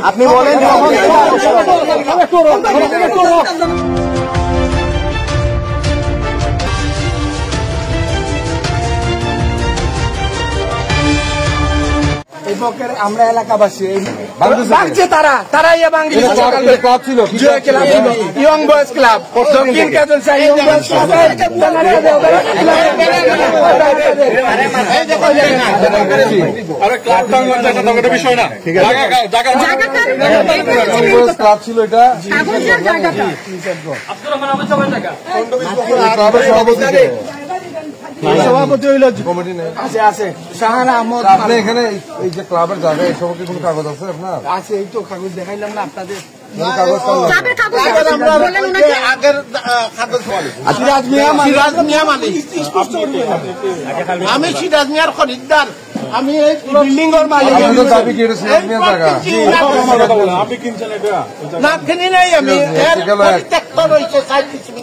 আপনি বলেন আমরা এলাকাবাসী ভাঙছে তারা ইয়ে ভাঙছে ইয়ং বয়েজ ক্লাব দক্ষিণ কাজলসা ইয়ং বয়েজ ক্লাব বিষয় না ক্লাব ছিল এটা সভাপতি হইল কমিটি নেই আছে শাহান আহমদ। আপনি এখানে এই যে ক্লাবের জায়গা এই সব কি কোনো কাগজ আছে আপনার? আছে, এই তো কাগজ দেখাইলাম না আপনাদের। আমি সিরাজ মিয়ার খরিদ্দার, আমি এই বিল্ডিং এর মালিক।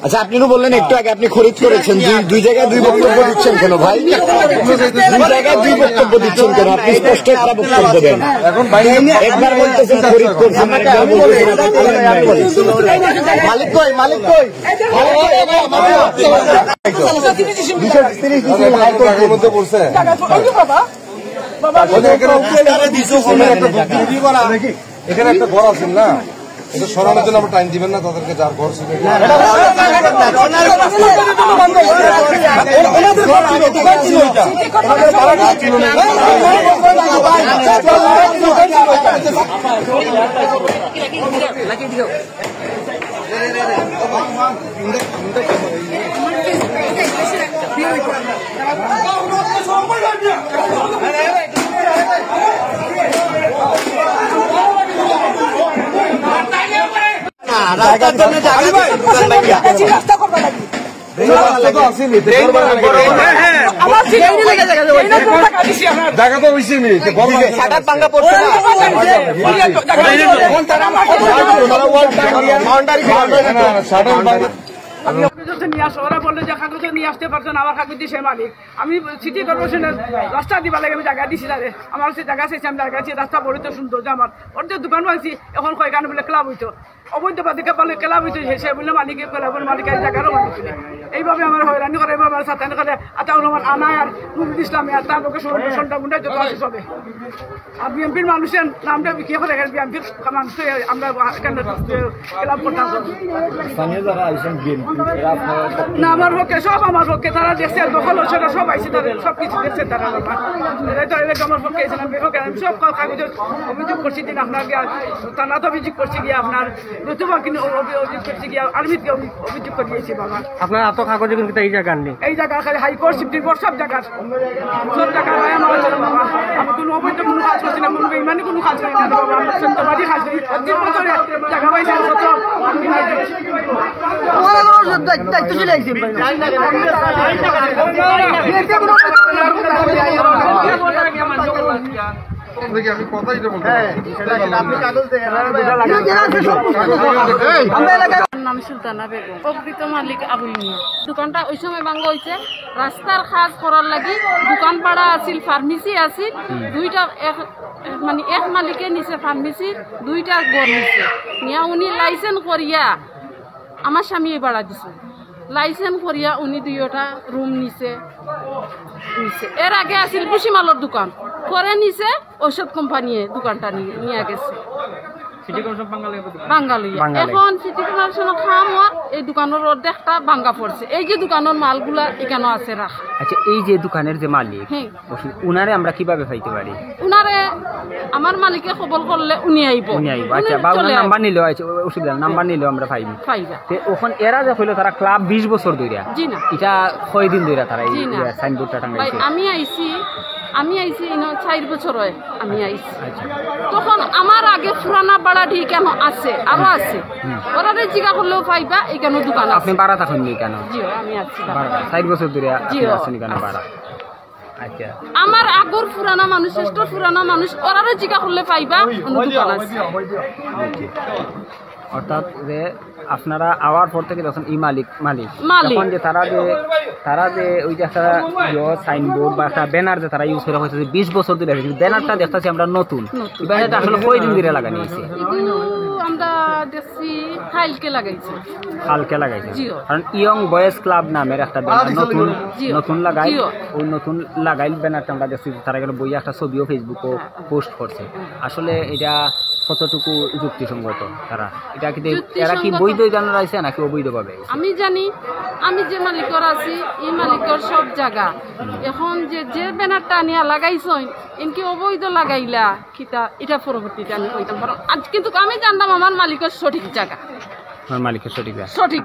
আচ্ছা, আপনি বললেন একটু আগে আপনি খরিদ করেছেন, দুই জায়গায় দুই বক্তব্য দিচ্ছেন কেন ভাই? দুই জায়গায় দুই বক্তব্য দিচ্ছেন কেন? আপনি স্পষ্ট একটা বক্তব্য দেন। এখন একবার বলতেছেন খরিদ করছেন, একবার বলতেছেন মালিক কই, মালিক কই? এখানে একটা ঘর আছেন না, এটা সরানোর জন্য আমরা টাইম দিবেন না তাদেরকে, যার ঘর ছিল জায়গা তো হয়েছে নি ওরা বললো যে কাগজ নিয়ে আসতে পারছো না, আমার কাগজ দিছে মালিক। আমি সিটি কর্পোরেশনের রাস্তা দিবা লাগে, আমি জায়গা দিছি তারে, আমার সে জায়গা চাইছি, আমি জায়গা রাস্তা বড় তো সুন্দর যে আমার ওর যে দোকান বানছি এখন কয়খানে বলে ক্লাব হইতো, অবৈধ বাদিকে বলে ক্লাব হইতো, সে বললে মালিকে ক্লাবের মালিক জায়গারও মালিক। এইভাবে আমার হয়রানি করে, এভাবে আমার সাতানি করে আতাউর রহমান আনায় আর নুরুল ইসলামী আর তার লোকের সন্ধ্যা গুন্ডা যত আছে সবে। আর বিএনপির মানুষের নামটা বিক্রি করে বিএনপির মানুষ আমরা ক্লাব করতাম না, আমার পক্ষে সব আমার পক্ষে তারা দেখছে, দখল হচ্ছে সব আইসে, তাদের সব কিছু দেখছে তারা। আমার পক্ষে আমি সব কাগজের অভিযোগ করছি দিন আপনার থানা তো অভিযোগ করছি গিয়ে, আপনার নতুবা কিন্তু অভিযোগ করছি গিয়ে, আর্মিকে অভিযোগ করে দিয়েছি বাবা। আপনার এত কাগজে কিন্তু এই জায়গা নেই, এই জায়গা খালি হাইকোর্ট সুপ্রিম কোর্ট সব জায়গার আমার বাবা। আমি কোনো অবৈধ কোনো কাজ করছি না, কোনো বেইমানি কোনো কাজ করি না বাবা, আমি সত্যবাদী কাজ করি। 25 বছরে জায়গা পাইছি আমি কথাই নাম সুলতানা বেগম, প্রকৃত মালিক আবুল মিয়া। দোকানটা ওই সময় ভাঙ্গা হয়েছে রাস্তার কাজ করার লাগি, দোকান পাড়া আছিল, ফার্মেসি আছিল, দুইটা মানে এক মালিকে নিছে ফার্মেসি, দুইটা ঘর নিছে নিয়া, উনি লাইসেন্স করিয়া আমার স্বামী ভাড়া দিছে, লাইসেন্স করিয়া উনি দুইটা রুম নিছে। এর আগে আছিল ভুসিমালের দোকান, পরে নিছে ঔষধ কোম্পানিয়ে দোকানটা নিয়ে গেছে বাঙ্গালিয়া। এখন সিটি কর্পোরেশনের খাম এই দোকানের অর্ধেকটা ভাঙ্গা পড়ছে, এই যে দোকানের মালগুলা এখানে আছে রাখা। আচ্ছা, এই যে দোকানের যে মালিক, উনারে আমরা কিভাবে পাইতে পারি? উনারে আমার মালিকে খবর করলে উনি আইব। আচ্ছা, বা উনার নাম্বার নিলেও অসুবিধা, নাম্বার নিলেও আমরা পাইব। ওখান এরা যে হইলো তারা ক্লাব 20 বছর ধরে, এটা কয়দিন ধরে তারা এই সাইনবোর্ডটা টাঙাইছে? আমি আইছি 4 বছর হয় আমি আইছি। তখন আমার আগে পুরানা বাড়া ঠিক কেন আছে, আরো আছে, ওরা জিজ্ঞা করলেও পাইবা এইখানে দোকান আছে। আপনি বাড়া থাকেন কেন? জি, আমি আছি 4 বছর ধরে আছেন কেন বাড়া? আচ্ছা, আমার আগর পুরানা মানুষ, শ্রেষ্ঠ পুরানা মানুষ, ওরারও জিজ্ঞা করলে পাইবা দোকান আছে। অর্থাৎ যে আপনারা আওয়ার পর থেকে যখন ই মালিক মালিক। তখন যে তারা যে ওই যে একটা সাইনবোর্ড বা একটা ব্যানার যে তারা ইউজ করা হয়েছে 20 বছর ধরে ব্যানারটা দেখতেছি আমরা নতুন ব্যানারটা আসলে কয়দিন ধরে লাগানি হয়েছে আমরা দেখছি কালকে লাগাইছে কারণ ইয়ং বয়েজ ক্লাব নামের একটা ব্যানার নতুন লাগাই ওই নতুন লাগাইল ব্যানারটা আমরা দেখছি তারা গেলে বইয়া একটা ছবিও ফেসবুকও পোস্ট করছে আসলে এটা কতটুকু যুক্তিসঙ্গত তারা এটা কি এরা কি বৈধ জানার আছে নাকি অবৈধ পাবে আমি জানি আমি যে মালিকর আছি এই মালিকর সব জায়গা এখন যে ব্যানারটা আনিয়া লাগাইছই এনকি অবৈধ লাগাইলা কিতা এটা পরবর্তীতে আমি কইতাম পারো কিন্তু আমি জানতাম আমার মালিকের সঠিক জায়গা সঠিক